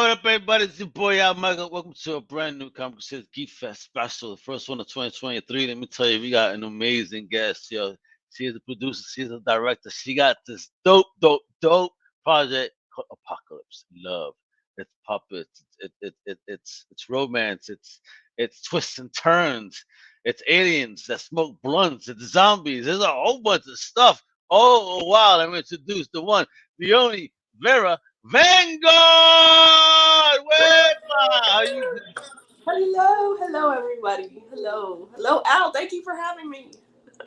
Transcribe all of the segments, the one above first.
what up, everybody? It's your boy Al Michael. Welcome to a brand new Comic Crusaders Geekfest special, the first one of 2023. Let me tell you, we got an amazing guest. Yo, she is a producer, she's a director. She got this dope project called Apocalypse Love. It's puppets, it's romance, it's twists and turns, it's aliens that smoke blunts, it's zombies. There's a whole bunch of stuff. Oh wow! Let me introduce the one, the only Vera VanGuard! Where are you? Hello, everybody. Hello, Al. Thank you for having me.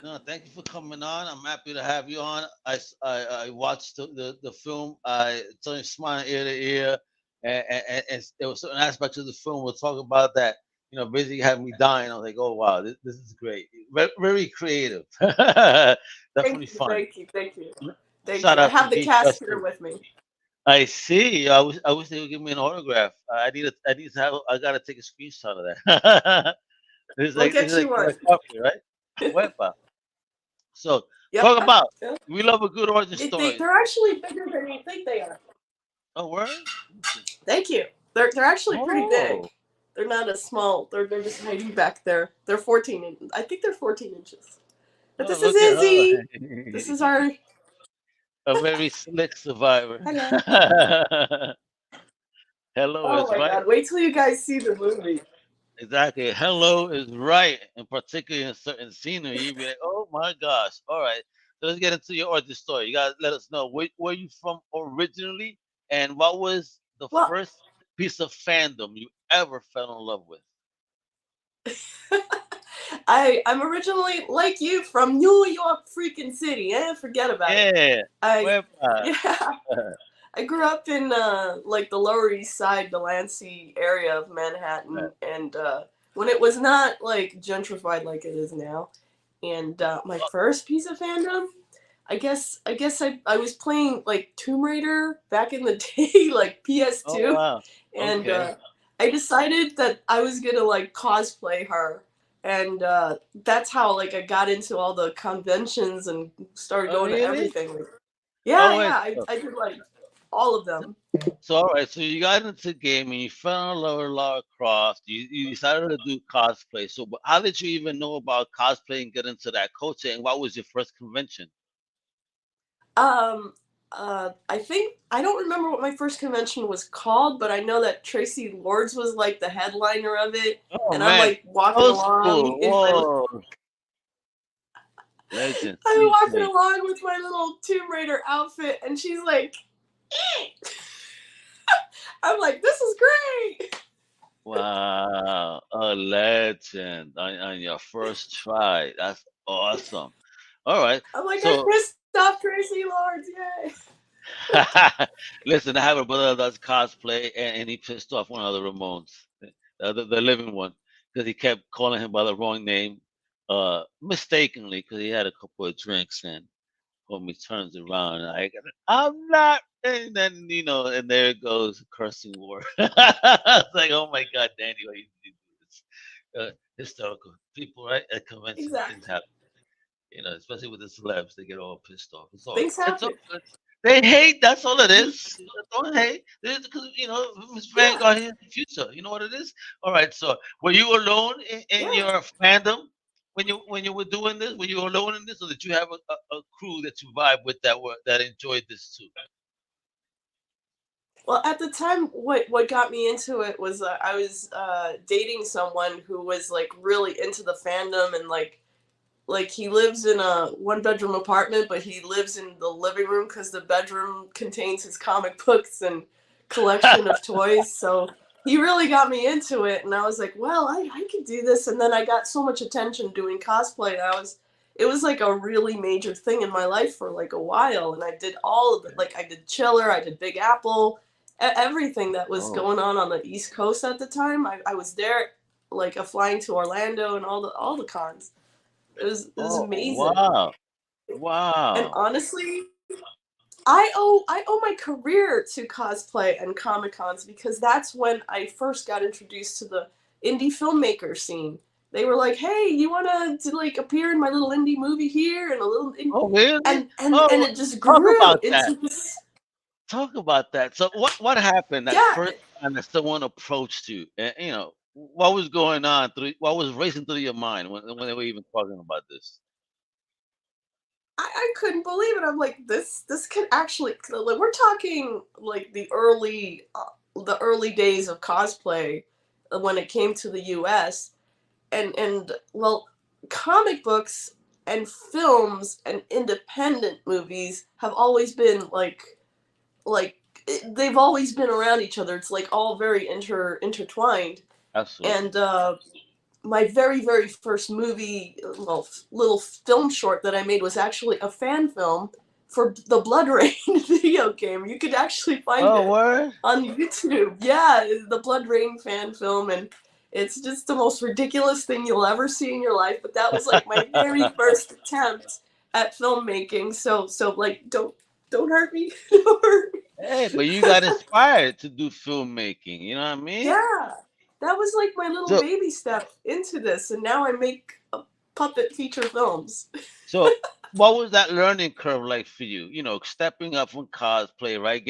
No, thank you for coming on. I'm happy to have you on. I watched the film. I tell you, smiling ear to ear, and there was certain aspects of the film we'll talk about that. You know, basically had me dying. I was like, oh wow, this is great. Very creative. Thank Definitely you, fun. thank you, thank you, thank Shout you. I out to have the cast Geekfest. here with me. I see. I wish they would give me an autograph. I need to have. I gotta take a screenshot of that. We'll It's get like you one. my copy, right? Wepa. So Yep. talk about. Yep. We love a good origin story. They're actually bigger than you think they are. Oh, word. Thank you. They're actually pretty big. Oh, They're not as small. They're just hiding back there. They're 14. I think they're 14 inches. But oh, this is look at Izzy. This is our a very slick survivor. hello. Hello Oh is my right. God! Wait till you guys see the movie. Exactly. Hello is right, and particularly in certain scenery, you'd be like, "Oh my gosh!" All right, so let's get into your origin story. You gotta let us know where you from originally, and what was the Well, first piece of fandom you ever fell in love with. I'm originally like you from New York freaking city. Forget about it. Yeah, I where? yeah, I grew up in like the Lower East Side, Delancey area of Manhattan, and when it was not like gentrified like it is now. And my first piece of fandom, I was playing like Tomb Raider back in the day, like Oh PS2, wow. and Okay. I decided that I was gonna like cosplay her, and that's how like I got into all the conventions and started Oh going to really? everything. Oh Yeah, wait. yeah, I did like all of them. So all right, so you got into gaming, you fell in love with Lara Croft, you decided to do cosplay. So but how did you even know about cosplay and get into that culture? And what was your first convention? Um, I think I don't remember what my first convention was called, but I know that Tracy Lords was like the headliner of it, Oh and I'm man, like walking old along school. in my Whoa, legend. I'm walking Seriously. along with my little Tomb Raider outfit, and she's like, "Eh." I'm like, this is great. Wow, a legend on your first try. That's awesome. All right, I'm like, I so pissed off Tracy Lords, yay. listen, I have a brother that does cosplay, and he pissed off one of the Ramones, the living one, because he kept calling him by the wrong name, mistakenly, because he had a couple of drinks, and homie turns around, and I'm not, and then and there it goes, cursing war. It's like, oh my God, Danny, why you do this? Historical people, right? At conventions, things Exactly. happen. Especially with the celebs, they get all pissed off. Things It's all happen. good. They hate. That's all it is. Don't hate. Because Miss Yeah, Vanguard here's the future. You know what it is. All right. So, were you alone in yeah. your fandom when you were doing this? Were you alone in this, or did you have a crew that you vibe with that enjoyed this too? Well, at the time, what got me into it was I was dating someone who was like really into the fandom, and like he lives in a one bedroom apartment, but he lives in the living room because the bedroom contains his comic books and collection of toys. So he really got me into it, and I was like, well, I could do this. And then I got so much attention doing cosplay. It was like a really major thing in my life for like a while, and I did all of it. Like I did Chiller, I did Big Apple, everything that was Oh, going on the East Coast at the time. I was there, like flying to Orlando and all the cons. It was oh, amazing. wow, And wow. honestly, I owe my career to cosplay and Comic Cons because that's when I first got introduced to the indie filmmaker scene. They were like, "Hey, you want to like appear in my little indie movie here and a little Oh, really? and Oh, it just talk grew about that. into this Talk about that. So, what happened that yeah, first? and if someone approached you, and what was going on what was racing through your mind when they were even talking about this? I couldn't believe it. I'm like, this could actually, like, we're talking like the early days of cosplay when it came to the U.S. and well, comic books and films and independent movies have always been like they've always been around each other. It's like all very intertwined. Absolutely. And my very first movie, well, little film short that I made was actually a fan film for the Blood Rain video game. You could actually find Oh, it word? on YouTube. Yeah, the Blood Rain fan film, and it's just the most ridiculous thing you'll ever see in your life. But that was like my very first attempt at filmmaking. So like, don't hurt me. Don't hurt me. Hey, but you got inspired to do filmmaking. You know what I mean? Yeah, that was like my little So, baby step into this, and now I make puppet feature films. so what was that learning curve like for you? Stepping up from cosplay, right?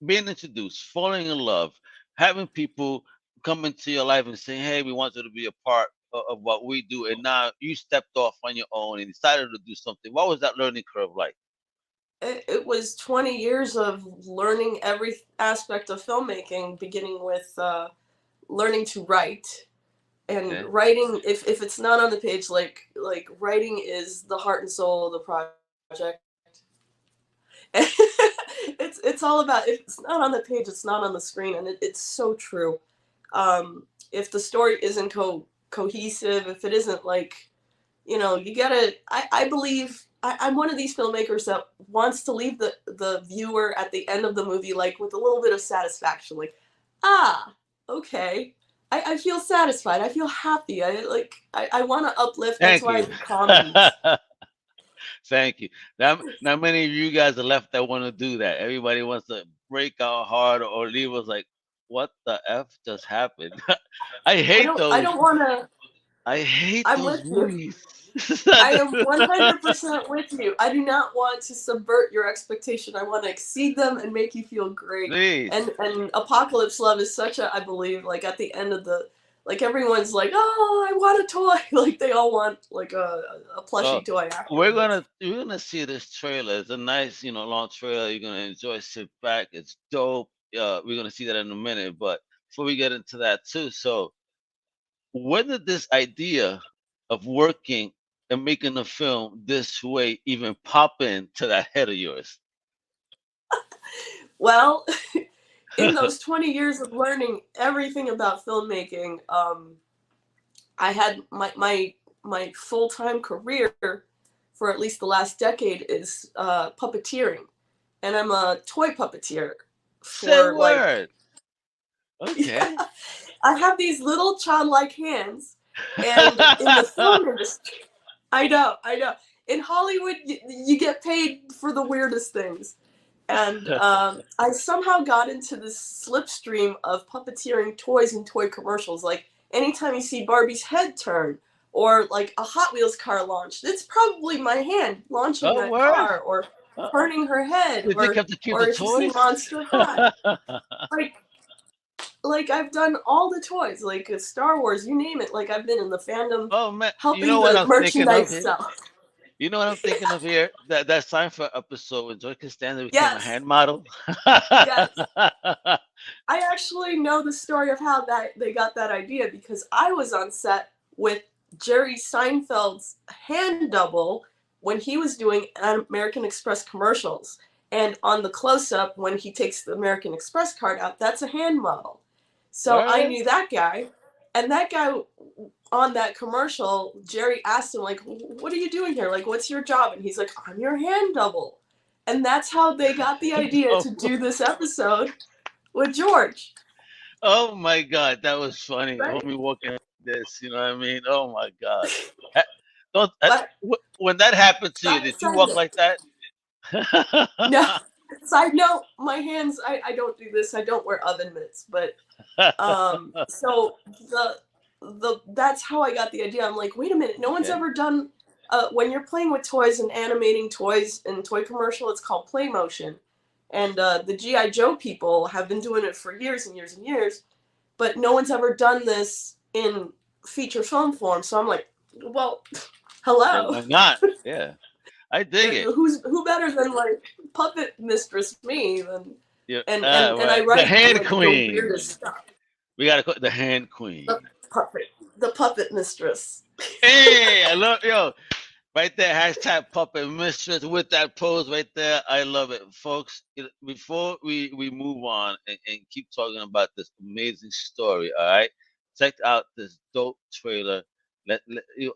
Being introduced, falling in love, having people come into your life and saying, "Hey, we want you to be a part of what we do," and now you stepped off on your own and decided to do something. What was that learning curve like? It was 20 years of learning every aspect of filmmaking, beginning with learning to write. And Okay. writing, if it's not on the page, like writing is the heart and soul of the project. It's all about, if it's not on the page, it's not on the screen, and it's so true. If the story isn't cohesive, if it isn't like, you gotta. I believe I'm one of these filmmakers that wants to leave the viewer at the end of the movie like with a little bit of satisfaction, like, ah, okay. I feel satisfied. I feel happy. I want to uplift. That's Thank why I you. do comedies. Thank you. Not many of you guys are left that want to do that. Everybody wants to break out hard or leave us like, what the F just happened? I hate I those. don't want to. I hate I'm those with you. movies. I am 100% with you. I do not want to subvert your expectation. I want to exceed them and make you feel great. Please. And Apocalypse Love is such a, I believe, like at the end of the, like everyone's like, oh, I want a toy. Like they all want like a Well, plushie toy we're afterwards. gonna we're gonna see this trailer. It's a nice, long trailer. You're gonna enjoy. Sit back. It's dope. We're gonna see that in a minute. But before we get into that too, so when did this idea of working and making a film this way even pop into that head of yours? Well, in those 20 years of learning everything about filmmaking, I had my full time career for at least the last decade is puppeteering, and I'm a toy puppeteer Say for like, word. Okay. yeah, I have these little childlike hands, and in the film industry, I know, in Hollywood you get paid for the weirdest things. And I somehow got into this slipstream of puppeteering toys and toy commercials. Like anytime you see Barbie's head turn, or like a Hot Wheels car launch, it's probably my hand launching Oh, that word. car, or Uh, turning her head, you think you have to keep the or if you see toys? Monster High, like I've done all the toys, like Star Wars, you name it. Like I've been in the fandom, Oh man, you know helping what the I'm thinking of merchandise here? sell. You know what I'm thinking of here? That Seinfeld episode when Joy Costanza became a Yes, hand model. yes. I actually know the story of how that they got that idea because I was on set with Jerry Seinfeld's hand double when he was doing American Express commercials. And on the close up, when he takes the American Express card out, that's a hand model. So I Word? knew that guy. And that guy on that commercial, Jerry asked him, like, what are you doing here? Like, what's your job? And he's like, I'm your hand double. And that's how they got the idea Oh, to do this episode with George. oh my God, that was funny. Right? Homie walking like this, you know what I mean? Oh my God. Ha- Don't But when that happened to you, did you side walk note. like that? No. Side note, my hands, I don't do this. I don't wear oven mitts, but so the that's how I got the idea. I'm like, wait a minute, no one's Okay. ever done when you're playing with toys and animating toys in toy commercial, it's called play motion. And the G.I. Joe people have been doing it for years and years and years, but no one's ever done this in feature film form. So I'm like, well, hello. Why not? Yeah, I dig it. Who better than like puppet mistress me than Yeah, and I right. The write hand like, the queen. weirdest stuff. We gotta call it the hand queen. The puppet mistress. Hey, I love right there. Hashtag puppet mistress with that pose right there. I love it, folks. Before we move on and keep talking about this amazing story, all right? Check out this dope trailer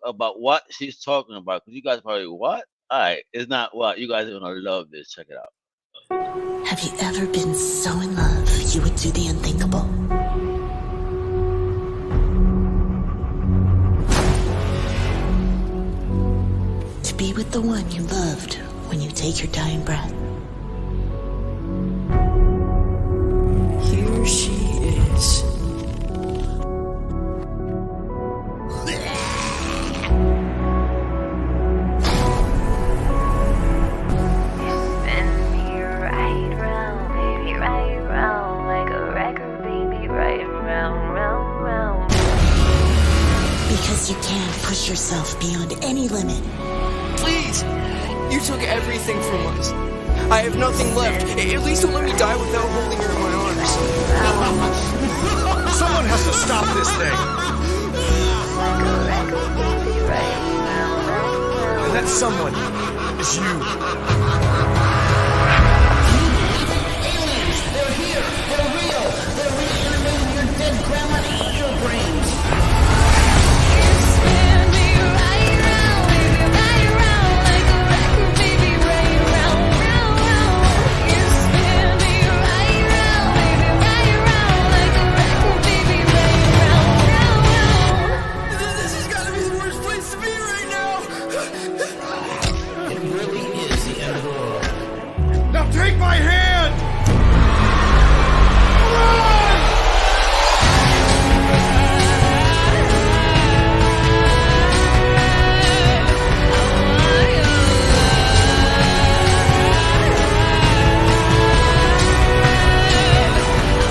about what she's talking about. Because you guys probably, what? All right, it's not what. You guys are going to love this. Check it out. Have you ever been so in love you would do the unthinkable? To be with the one you loved when you take your dying breath. Here she is. Because you can push yourself beyond any limit. Please! You took everything from us. I have nothing left. At least don't let me die without holding her in my arms. Someone has to stop this thing! And that someone is you. Aliens! They're here! They're real! They're reanimating your dead grandma to eat your brains! Take my hand!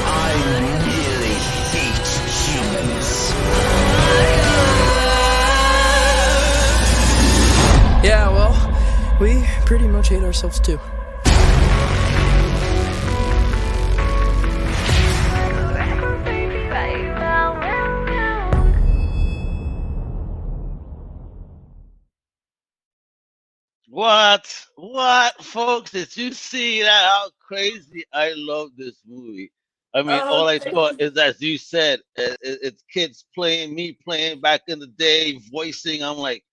I really hate humans. Yeah, well, we pretty much hate ourselves too. What, folks? Did you see that? How crazy! I love this movie. I mean, all I thought is, as you said, it's kids playing, me playing back in the day, voicing. I'm like,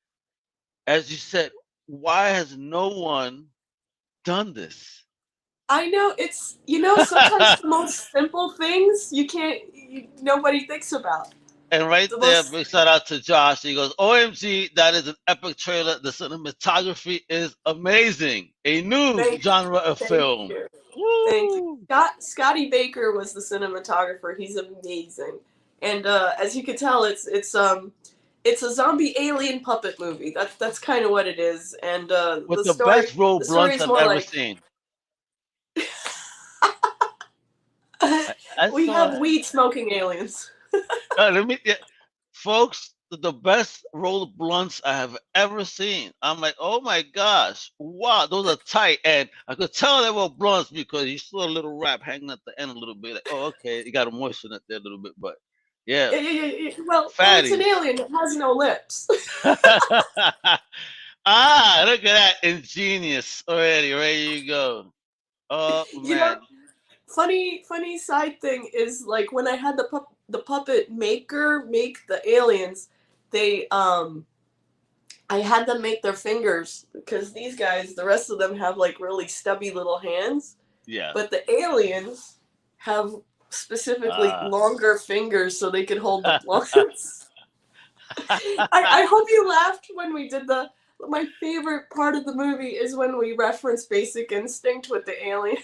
as you said, why has no one done this? I know it's sometimes the most simple things nobody thinks about. And right The there, most- big shout out to Josh. He goes, OMG, that is an epic trailer. The cinematography is amazing. A new genre of film. You. Woo! Thank you. Scotty Baker was the cinematographer. He's amazing. And as you can tell, it's a zombie alien puppet movie. That's kind of what it is. And With the the best roll blunts I've ever seen. We have weed smoking aliens. Folks, the best roll of blunts I have ever seen. I'm like, oh my gosh, wow, those are tight. And I could tell they were blunts because you saw a little wrap hanging at the end a little bit. Like, oh, okay, you got to moisten it there a little bit, but yeah. Well, it's an alien. It has no lips. Ah, look at that, ingenious already. There you go. Oh man. Funny side thing is, like, when I had the puppet maker make the aliens, I had them make their fingers, because these guys, the rest of them have like really stubby little hands. Yeah. But the aliens have specifically longer fingers so they could hold the blunts. I hope you laughed when we did my favorite part of the movie is when we reference Basic Instinct with the aliens.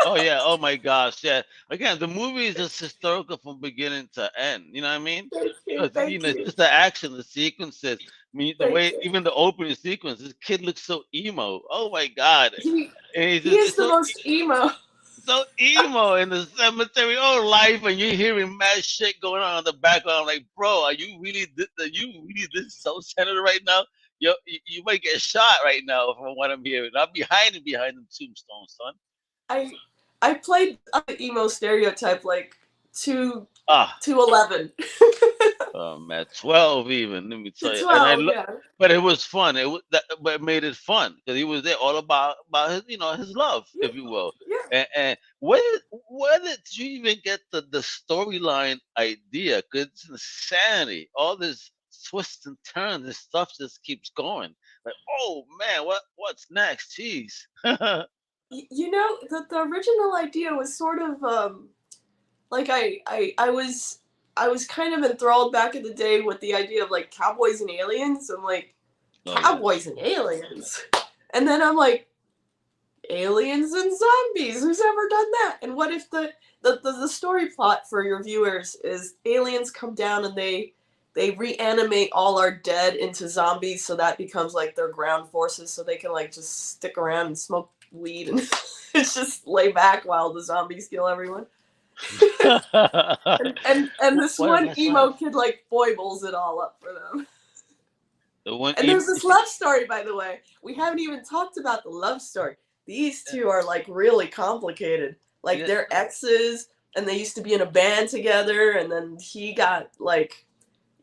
Oh yeah. Oh my gosh. Yeah. Again, the movie is just historical from beginning to end. You know what I mean? Thank you, Because thank it's you, just the action, the sequences. I mean, the thank way you. even the opening sequence, this kid looks so emo. Oh my god. He And he's he just is it's the most emo. so emo in the cemetery. Oh, life, and you're hearing mad shit going on in the background. I'm like, bro, are you really this self-centered right now? You might get shot right now from what I'm hearing. I'm behind them tombstones, son. I I played the emo stereotype like two Ah, to 11. oh man, 12 even. Let me tell To you, and 12, yeah. but it was fun. But it made it fun because he was there all about his his love, Yeah, if you will. yeah. And where did you even get the storyline idea? Because it's insanity. All this twists and turns and stuff just keeps going. Like, oh man, what's next? Jeez. You know, the original idea was sort of like I was kind of enthralled back in the day with the idea of like cowboys and aliens. I'm like, Oh yeah. cowboys and aliens. And then I'm like, aliens and zombies. Who's ever done that? And what if the story plot for your viewers is aliens come down and they reanimate all our dead into zombies, so that becomes like their ground forces, so they can like just stick around and smoke weed and just lay back while the zombies kill everyone. And this What one that's emo right. kid like foibles it all up for them. The one And there's this love story, by the way. We haven't even talked about the love story. These two are like really complicated. Like yeah, they're exes, and they used to be in a band together, and then he got like,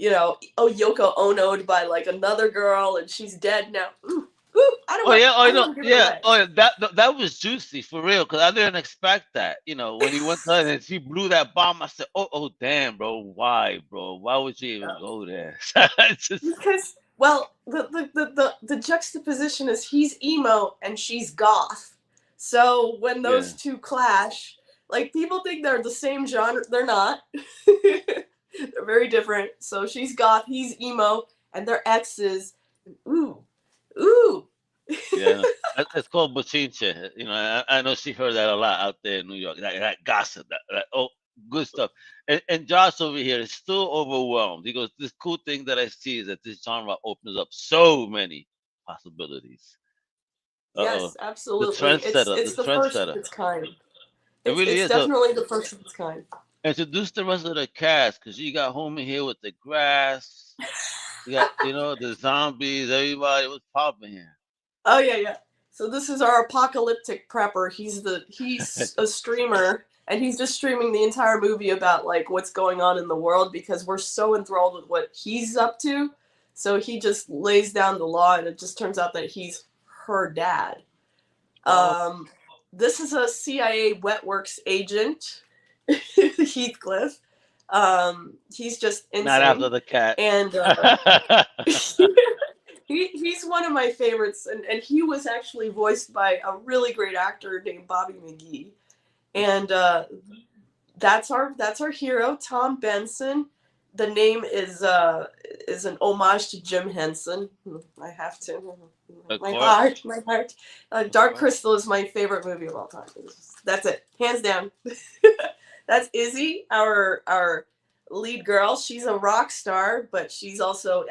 Yoko Ono'd by like another girl, and she's dead now. Ooh, ooh, oh yeah, oh I no, don't want to give it yeah, away. oh yeah, that was juicy for real because I didn't expect that. When he went there and she blew that bomb, I said, oh damn, bro, why, bro, why would you even go there? It's just, Because, well, the juxtaposition is he's emo and she's goth. So when yeah, those two clash, like people think they're the same genre. They're not. They're very different. So she's goth, he's emo, and they're exes. Ooh, ooh. yeah. It's called bochinche. I know she heard that a lot out there in New York. That gossip, that good stuff. And Josh over here is still overwhelmed. He goes, "This cool thing that I see is that this genre opens up so many possibilities." Uh oh, Yes, the absolutely. trendsetter, the It's the first of trendsetter. its kind. It really It's is. So definitely the first of its kind. introduce the rest of the cast because you got Homer here with the grass. You got the zombies. Everybody was popping here. Oh yeah, yeah. So this is our apocalyptic prepper. He's a streamer, and he's just streaming the entire movie about like what's going on in the world because we're so enthralled with what he's up to. So he just lays down the law, and it just turns out that he's her dad. Oh, Um, this is a CIA Wetworks agent, Heathcliff. He's just not after insane, the cat. and he's one of my favorites, and he was actually voiced by a really great actor named Bobby McGee, and that's our hero, Tom Benson. The name is an homage to Jim Henson. I have to. Of My course. heart, my heart. Of Dark course. Crystal is my favorite movie of all time. That's it, hands down. That's Izzy, our lead girl. She's a rock star, but she's also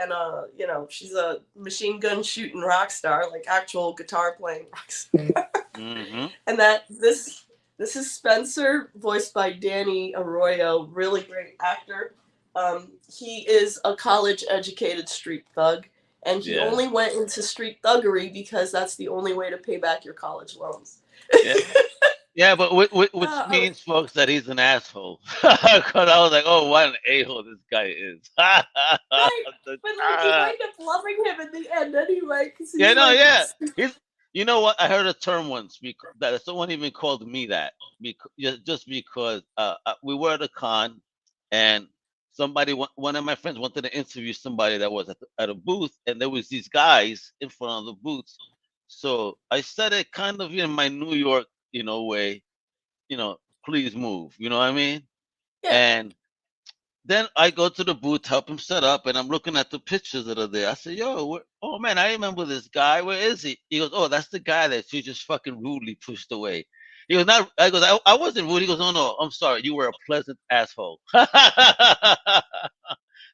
she's a machine gun shooting rock star, like actual guitar playing rock star. Hmm. And this is Spencer, voiced by Danny Arroyo, really great actor. He is a college educated street thug, and he Yeah. only went into street thuggery because that's the only way to pay back your college loans. Yeah. Yeah, but which Uh, means, folks, that he's an asshole. Because I was like, oh, what an a-hole this guy is. right, but like you wind up loving him in the end anyway, because Yeah, he's no, like, yeah. He's, you know what? I heard a term once that someone even called me that just because we were at a con and one of my friends wanted to interview somebody that was at a booth and there was these guys in front of the booths. So I said it kind of in my New York, way, please move. You know what I mean? yeah, And then I go to the booth, help him set up, and I'm looking at the pictures that are there. I said, "Yo, oh man, I remember this guy. Where is he?" He goes, "Oh, that's the guy that you just fucking rudely pushed away." He goes, not. I goes, I wasn't rude. He goes, no, no, I'm sorry. You were a pleasant asshole. There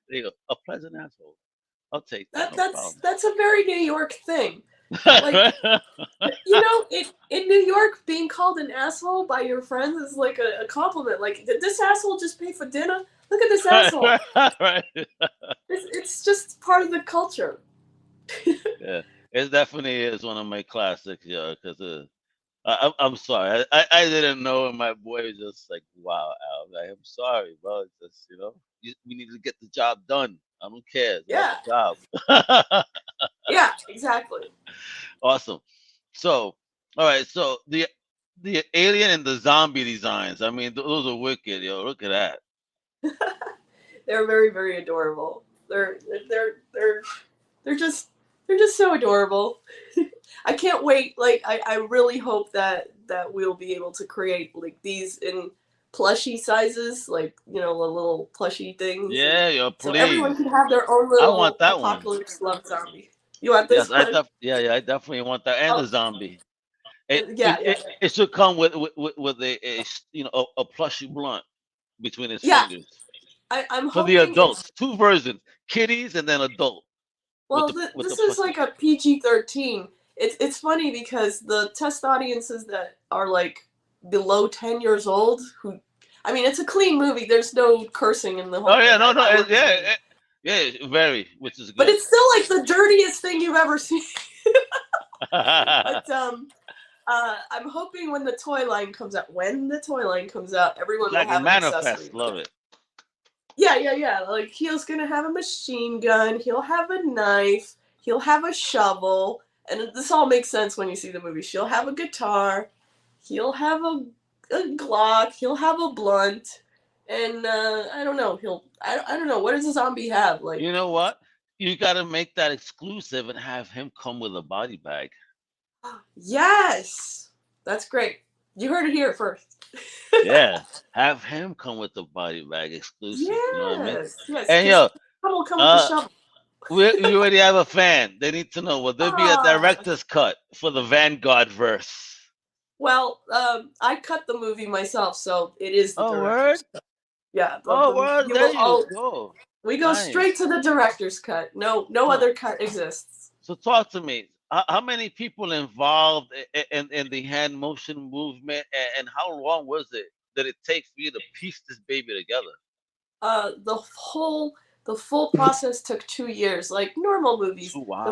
you go, a pleasant asshole. I'll take that. No That's a very New York thing. Like, problem. you know, in New York, being called an asshole by your friends is like a compliment. Like, did this asshole just pay for dinner? Look at this asshole. Right. It's just part of the culture. Yeah, it definitely is one of my classics, yeah. Because I'm sorry, I didn't know, and my boy was just like, "Wow, Al, like, I'm sorry, bro. It's just we need to get the job done. I don't care. It's Yeah. not the job." Yeah, exactly. Awesome. So, all right. So the alien and the zombie designs. I mean, those are wicked, yo. Look at that. They're very, very adorable. They're just so adorable. I can't wait. Like, I really hope that we'll be able to create like these in plushie sizes, like, you know, the little plushie things. Yeah, yo, So please. everyone can have their own little want that one. apocalypse love zombie. You want this Yes, one? yeah, I definitely want that, and Oh. the zombie. Yeah. It should come with a plushy blunt between his Yeah. fingers I'm for hoping the it's- adults. Two versions: kiddies and then adult. Well, with this the is plushie. like a PG-13. It's funny because the test audiences that are like below 10 years old, I mean, it's a clean movie. There's no cursing in the whole Oh yeah, thing. no, yeah, very, which is good. But it's still like the dirtiest thing you've ever seen. But I'm hoping when the toy line comes out, everyone will like have a an accessory. manifest. Love it. Yeah. Like, he's gonna have a machine gun. He'll have a knife. He'll have a shovel. And this all makes sense when you see the movie. She'll have a guitar. He'll have a Glock. He'll have a blunt. And I don't know. I don't know. What does a zombie have? Like, You know what? You got to make that exclusive and have him come with a body bag. yes, that's great. You heard it here first. Yeah, have him come with the body bag exclusive. Yes, You know what I mean? yes. And yo, Will come with the shovel. we already have a fan. They need to know, will there be a director's cut for the VanGuard verse? Well, I cut the movie myself, so it is the director's cut. Yeah. Word, there you go. We go Nice. straight to the director's cut. No other cut exists. So talk to me. How many people involved in the hand motion movement, and how long was it did it take for you to piece this baby together? The full process took 2 years, like normal movies. Wow.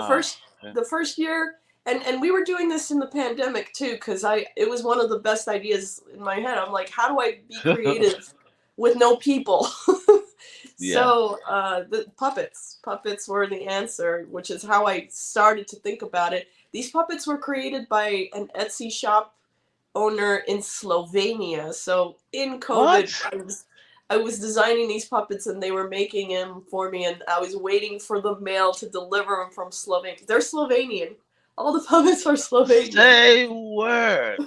The first year, and we were doing this in the pandemic too, because it was one of the best ideas in my head. I'm like, how do I be creative with no people? Yeah. So the puppets were the answer, which is how I started to think about it. These puppets were created by an Etsy shop owner in Slovenia. So in COVID, I was designing these puppets and they were making them for me, and I was waiting for the mail to deliver them from Slovenia. They're Slovenian. All the puppets are Slovenian. Say word.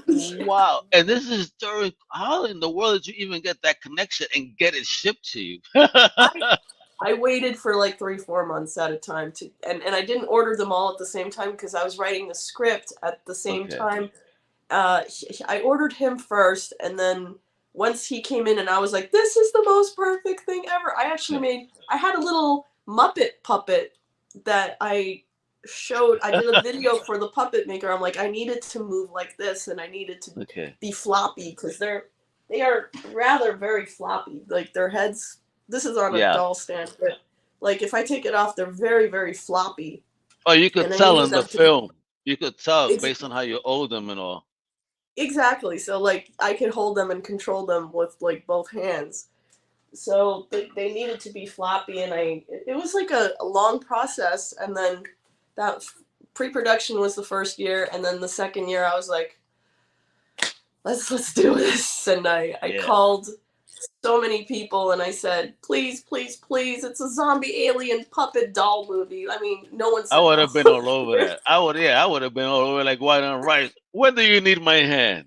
Wow. And this is during how in the world did you even get that connection and get it shipped to you? I waited for like 3-4 months at a time and I didn't order them all at the same time because I was writing the script at the same time. I ordered him first, and then once he came in and I was like, this is the most perfect thing ever. I had a little Muppet puppet that I did a video for the puppet maker. I'm like, I needed to move like this, and I needed to be floppy because they are rather very floppy. Like, their heads, this is on a doll stand, but like if I take it off, they're very, very floppy. Oh, you could tell in the film. You could tell based on how you hold them and all. Exactly. So like I could hold them and control them with like both hands. So they needed to be floppy, and it was like a long process. And then that pre-production was the first year, and then the second year I was like, let's do this. And I called so many people and I said, please, it's a zombie alien puppet doll movie. I mean, no one said I would have been all over that. I would have been all over like white on rice. When do you need my hands?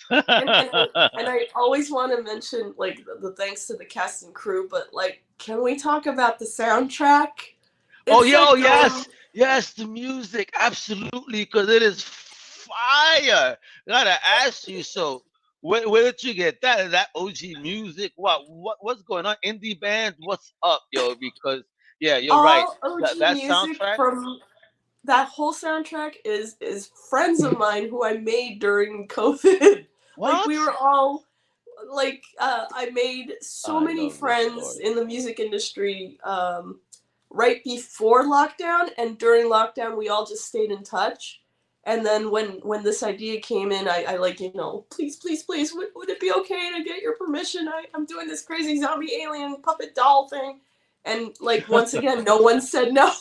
and I always want to mention like the thanks to the cast and crew, but like, can we talk about the soundtrack? Yes, the music, absolutely, because it is fire. Gotta ask you, so Where did you get that? Is that OG music? What's going on? Indie bands? What's up, yo? Because yeah, you're right. All OG That music soundtrack. from that whole soundtrack is friends of mine who I made during COVID. Like What? we were all like I made so I many love this friends story. in the music industry right before lockdown, and during lockdown we all just stayed in touch. And then when this idea came in, I like, please, please, please, would it be okay to get your permission? I'm doing this crazy zombie alien puppet doll thing. And like once again, no one said no.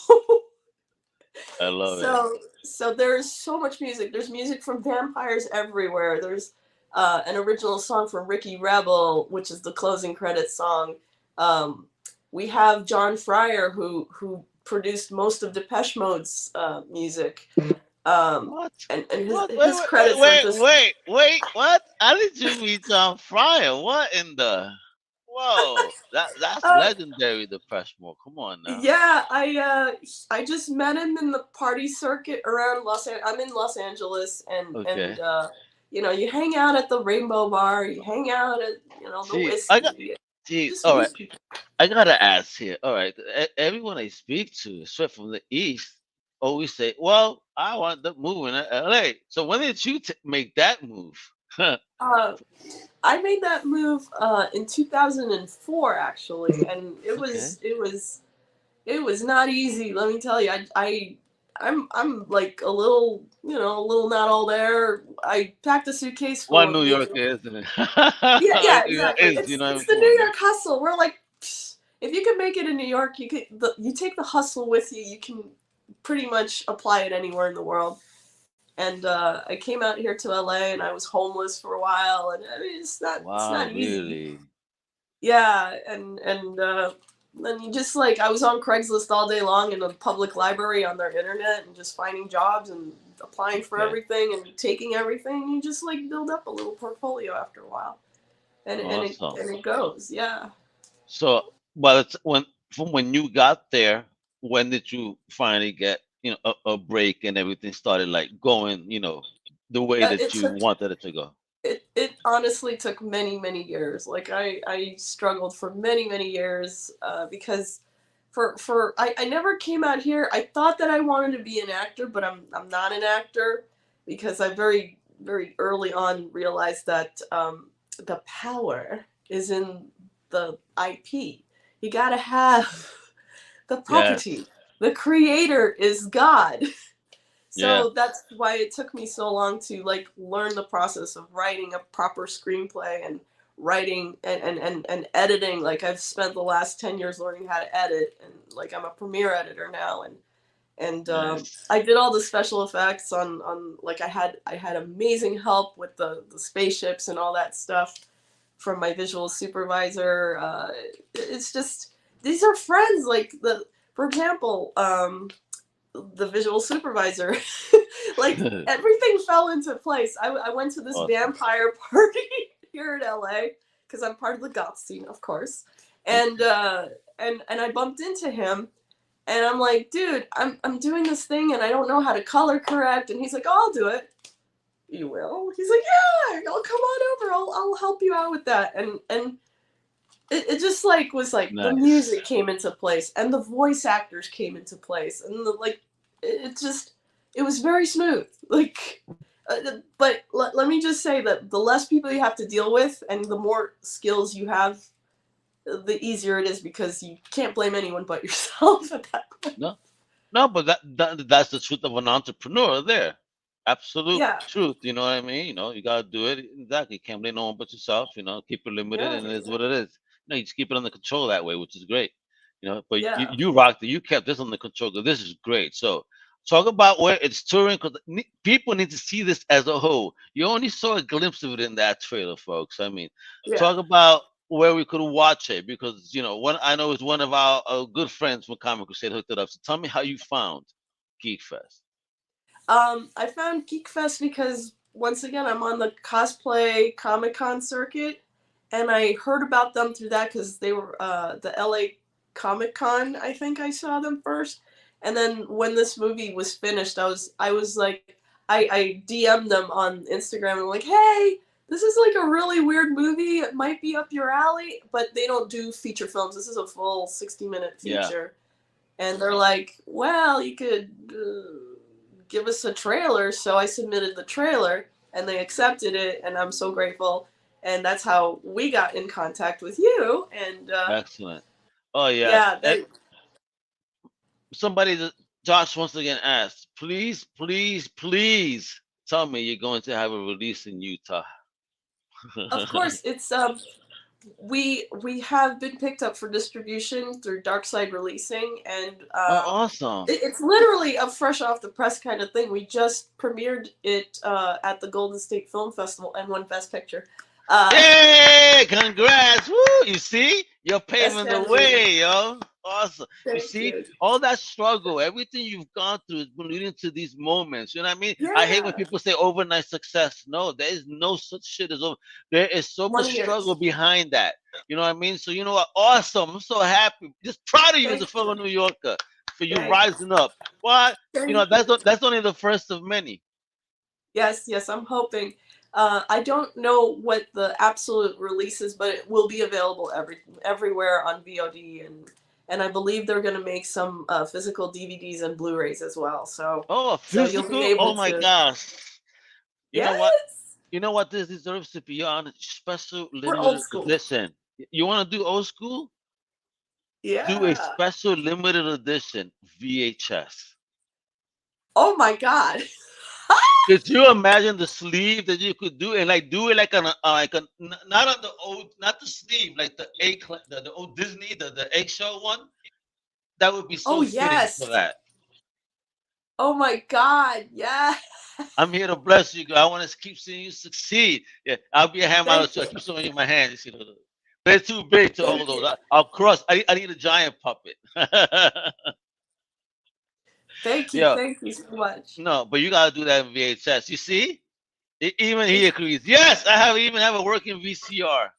I love it. So there's so much music. There's music from vampires everywhere. There's an original song from Ricky Rebel, which is the closing credits song. We have John Fryer, who produced most of Depeche Mode's music. What? And What? his credits are just Wait. What? How did you meet John Fryer? What in the? Whoa, that's legendary. The Mode. Come on now. yeah, I just met him in the party circuit around I'm in Los Angeles, Okay. you hang out at the Rainbow Bar, you hang out at the See, whiskey. Just all meet right. people. I gotta ask here. All right. Everyone I speak to, especially from the East, always say, "Well, I want the move in LA." So when did you make that move? Uh, I made that move in 2004 actually, and it Okay. was it was not easy. Let me tell you, I'm like a little not all there. I packed a suitcase full One of New things. Yorker, isn't it? Yeah, It exactly. is, you know what I It's mean? the Come New on now. York hustle. We're like, pfft, if you can make it in New York, you take the hustle with you. You can pretty much apply it anywhere in the world. And I came out here to LA, and I was homeless for a while, and I mean, it's Wow, not easy. really? Yeah, and then you just like I was on Craigslist all day long in the public library on their internet and just finding jobs and applying for Okay. everything and taking everything. You just like build up a little portfolio after a while, Awesome. and it goes. Yeah. So, but it's when you got there, when did you finally get, a break and everything started like going, the way It that you took wanted it to go? it honestly took many years. Like I struggled for many years because I never came out here. I thought that I wanted to be an actor, but I'm not an actor because I very early on realized that the power is in the IP. You gotta have the property. Yes. The creator is God. Yeah. So that's why it took me so long to like learn the process of writing a proper screenplay and writing and editing. Like I've spent the last 10 years learning how to edit, and like I'm a premiere editor now, and Nice. I did all the special effects on like I had amazing help with the spaceships and all that stuff from my visual supervisor. It's just these are friends. Like for example, the visual supervisor, like everything fell into place. I went to this Awesome. vampire party here in LA because I'm part of the goth scene, of course, and Okay. and I bumped into him. And I'm like, dude, I'm doing this thing and I don't know how to color correct. And he's like, oh, I'll do it. You will? He's like, yeah, I'll come on over. I'll help you out with that. And it just like was like the Nice. music came into place and the voice actors came into place and it just it was very smooth. Like, but let me just say that the less people you have to deal with and the more skills you have, the easier it is because you can't blame anyone but yourself at that point. No, no, but that's the truth of an entrepreneur there. Absolute Yeah, truth. You know what I mean? You gotta do it exactly. Can't blame no one but yourself. Keep it limited, yeah, and it is what exactly. it is. You just keep it under control that way, which is great. But Yeah. you rocked it. You kept this under control. 'Cause this is great. So talk about where it's touring, because people need to see this as a whole. You only saw a glimpse of it in that trailer, folks. I mean, Yeah. talk about where we could watch it, because one I know is one of our good friends from Comic Crusade hooked it up. So tell me how you found Geek Fest. I found Geekfest because once again I'm on the cosplay Comic Con circuit, and I heard about them through that because they were the LA Comic Con. I think I saw them first, and then when this movie was finished, I was like I DM'd them on Instagram and I'm like, hey, this is like a really weird movie. It might be up your alley, but they don't do feature films. This is a full 60-minute feature. And they're like, well, you could give us a trailer. So I submitted the trailer and they accepted it. And I'm so grateful. And that's how we got in contact with you. And Excellent. Oh, yeah. yeah, Somebody, Josh once again asked, please, please, please tell me you're going to have a release in Utah. of course, it's we have been picked up for distribution through Darkside Releasing, and Oh, awesome. it's literally a fresh off the press kind of thing. We just premiered it at the Golden State Film Festival and won Best Picture. Hey, congrats! Woo! You see, you're paving the thank you. way, yo. Awesome. You Thank see, you. all that struggle, everything you've gone through has been leading to these moments. You know what I mean? I hate when Yeah. people say overnight success. No, there is no such shit as over. There is so much 20 years. struggle behind that. You know what I mean? So you know what? Awesome. I'm so happy. Just proud of you as a Thank fellow New Yorker for you Thank rising up. Why? Thank You know, that's only the first of many. Yes, I'm hoping. I don't know what the absolute release is, but it will be available everywhere on VOD, and I believe they're going to make some physical DVDs and Blu-rays as well. So, Oh, so you'll physical? be able Oh my to. gosh. You know Yes, what? You know what? This deserves to be on a special we're old limited school. edition. You want to do old school? Do a Yeah. special limited edition VHS. Oh my God. Could you imagine the sleeve that you could do and like do it like on not on the old, not the sleeve, like the old Disney, the eggshell one? That would be so Oh fitting yes. for that. Oh my God. Yeah. I'm here to bless you. I want to keep seeing you succeed. Yeah, I'll be a hand model Thank too. I you. keep showing you my hand. You see, they're too big to hold those. I'll cross. I need a giant puppet. Thank you. Yeah, Thank you so much. no, but you gotta do that in VHS. You see, even he agrees. Yes, even have a working VCR.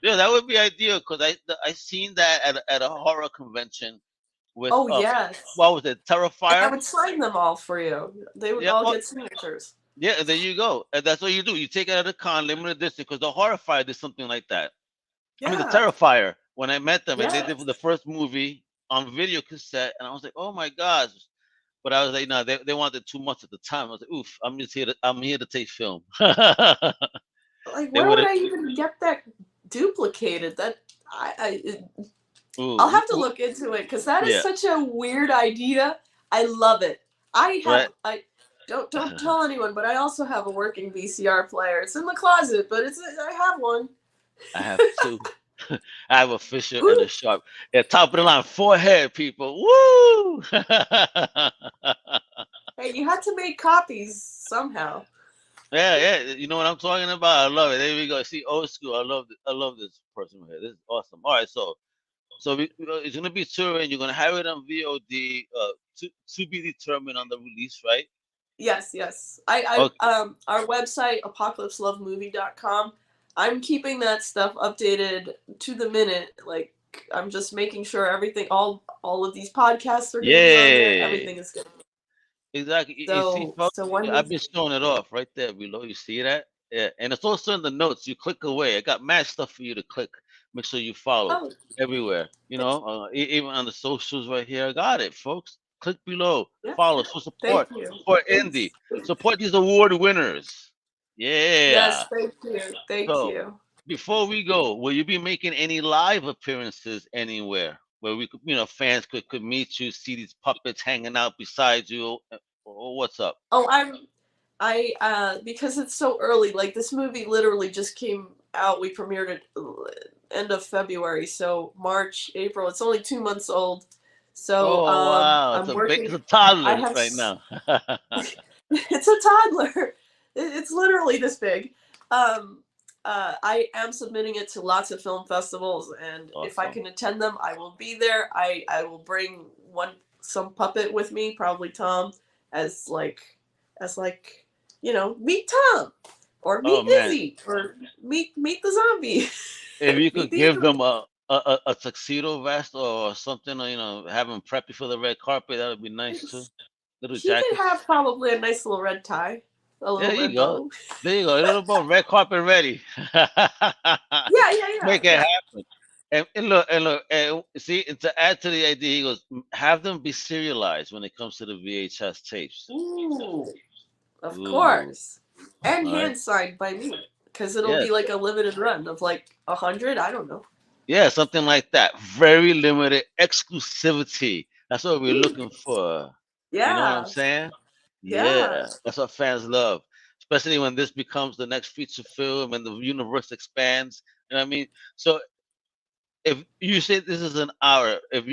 Yeah, that would be ideal because I seen that at a horror convention with Oh yes. what was it, And I Terrifier? would sign them all for you. They would Yeah, all well, get signatures. yeah, there you go. And that's what you do. You take it at a con, limited edition, because the Horrifier did something like that. I mean, the Yeah. Terrifier, when I met them, and they Yes. did the first movie on video cassette, and I was like, oh my gosh. But I was like, no, they wanted too much at the time. I was like, oof, I'm here to take film. Like, They where would would have, I even get that duplicated? That I'll ooh, have to look into it because that is yeah, such a weird idea. I love it. right. I don't tell anyone, but I also have a working VCR player. It's in the closet, but I have one. I have two. I have a Fisher and Ooh, a Sharp. Yeah, top of the line, forehead, people. Woo! hey, you had to make copies somehow. Yeah, you know what I'm talking about. I love it. There we go. See, old school. I love this person right here. This is awesome. All right, so it's gonna be touring. You're gonna have it on VOD. To be determined on the release, right? Yes. I Okay. our website apocalypselovemovie.com. I'm keeping that stuff updated to the minute. Like I'm just making sure everything all of these podcasts are going to be on there. Yay! Everything is good. Exactly. You see, folks, So when I've we been showing it off right there below. You see that? Yeah, and it's also in the notes. You click away. I got mad stuff for you to click. Make sure you follow oh everywhere. You thank- know, even on the socials right here. I got it, folks. Click below. yeah, Follow. So thank support. you. Support Thanks. indie. Support these award winners. Yes, Yeah. thank So you. before we go, will you be making any live appearances anywhere where we could, fans could meet you, see these puppets hanging out beside you, or what's up? Oh, because it's so early. Like this movie literally just came out. We premiered it end of February, so March, April. It's only 2 months old. So Oh wow, I'm it's working. a I toddler have. right now. It's a toddler. It's literally this big. I am submitting it to lots of film festivals, and if I Awesome. can attend them, I will be there. I will bring some puppet with me, probably Tom, as like meet Tom, or Oh meet man, Izzy, or meet the zombie. if you Meet could the give them a tuxedo vest or something, or, have them prep you for the red carpet, that would be nice too. Little he could jackets. have probably a nice little red tie. A little There you red go. bow. There you go. A little more red carpet ready. Yeah. Make it happen. And see, and to add to the idea, he goes, have them be serialized when it comes to the VHS tapes. Ooh, of Ooh, course. And all right. hand signed by me. Because it'll Yes. be like a limited run of like 100. I don't know. Yeah, something like that. Very limited exclusivity. That's what we're looking for. You know what I'm Yeah. saying? Yeah. Yeah, that's what fans love, especially when this becomes the next feature film and the universe expands. You know what I mean? So if you say this is an hour, if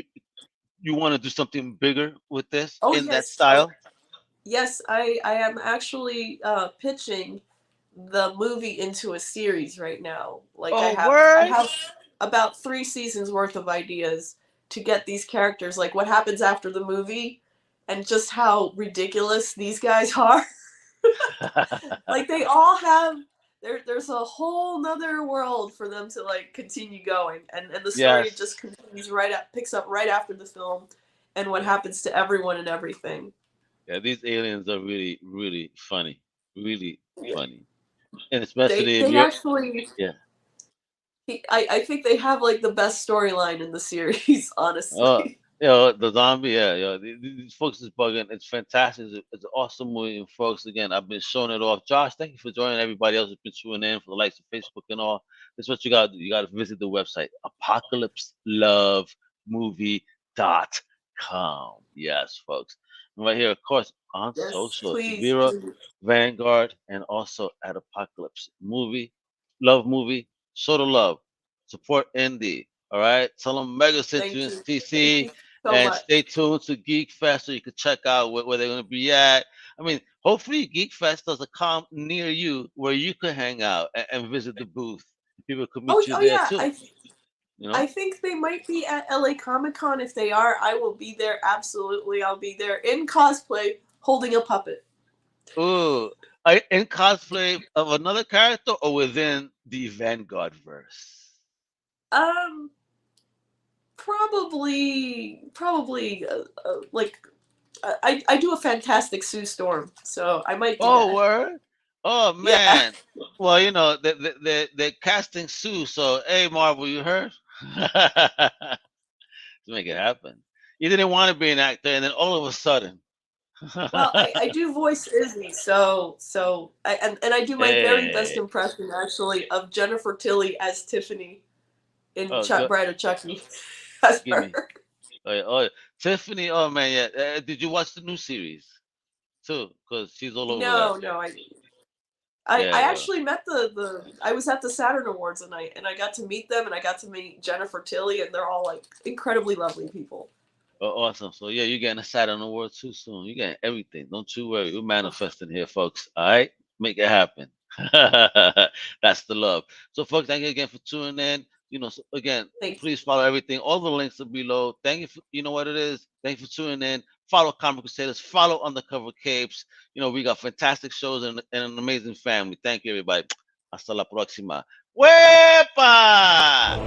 you want to do something bigger with this Oh, in that yes. style, Yes, I am actually pitching the movie into a series right now. Like I word. have about 3 seasons worth of ideas to get these characters, like what happens after the movie and just how ridiculous these guys are. Like they all have there's a whole nother world for them to like continue going, and the story Yes. just continues picks up right after the film and what Yeah. happens to everyone and everything. Yeah, these aliens are really, really funny. Really Yeah. funny. And especially if They you're actually yeah. I think they have like the best storyline in the series, honestly. The zombie, these folks is bugging. It's fantastic. It's an awesome movie, and folks. Again, I've been showing it off. Josh, thank you for joining. Everybody else has been tuning in for the likes of Facebook and all. This is what you gotta do. You gotta visit the website apocalypselovemovie.com. Yes, folks. And right here, of course, on Yes, social, it's please. Vera VanGuard, and also at Apocalypse Love Movie, show the love, support indie. All right, tell them Mega sent Thank you in you. TC, Thank you so and much. stay tuned to Geekfest so you can check out where they're going to be at. I mean, hopefully Geekfest does a comp near you where you could hang out and visit the booth. People could meet you there Yeah. too. You know? I think they might be at LA Comic Con. If they are, I will be there. Absolutely, I'll be there in cosplay, holding a puppet. Ooh, in cosplay of another character or within the Vanguard verse? Probably like I do a Fantastic Sue Storm, so I might do that. Word. Oh man. Yeah. Well, you know they're casting Sue, so hey Marvel, you heard? To make it happen. You didn't want to be an actor, and then all of a sudden. Well, I do voice Izzy, so and I do my very best impression actually of Jennifer Tilly as Tiffany in Bride of Chucky. As Give me. her. Tiffany. Oh man, yeah. Did you watch the new series too? Because she's all over that. No, I actually met I was at the Saturn Awards and I got to meet them and I got to meet Jennifer Tilly, and they're all like incredibly lovely people. Oh, awesome. So yeah, you're getting a Saturn Award too soon. You're getting everything. Don't you worry. We're manifesting here, folks. All right? Make it happen. That's the love. So folks, thank you again for tuning in. You know, so again, please follow everything. All the links are below. Thank you for, you know what it is. Thank you for tuning in. Follow Comic Crusaders. Follow Undercover Capes. You know, we got fantastic shows and an amazing family. Thank you, everybody. Hasta la próxima. ¡Huepa!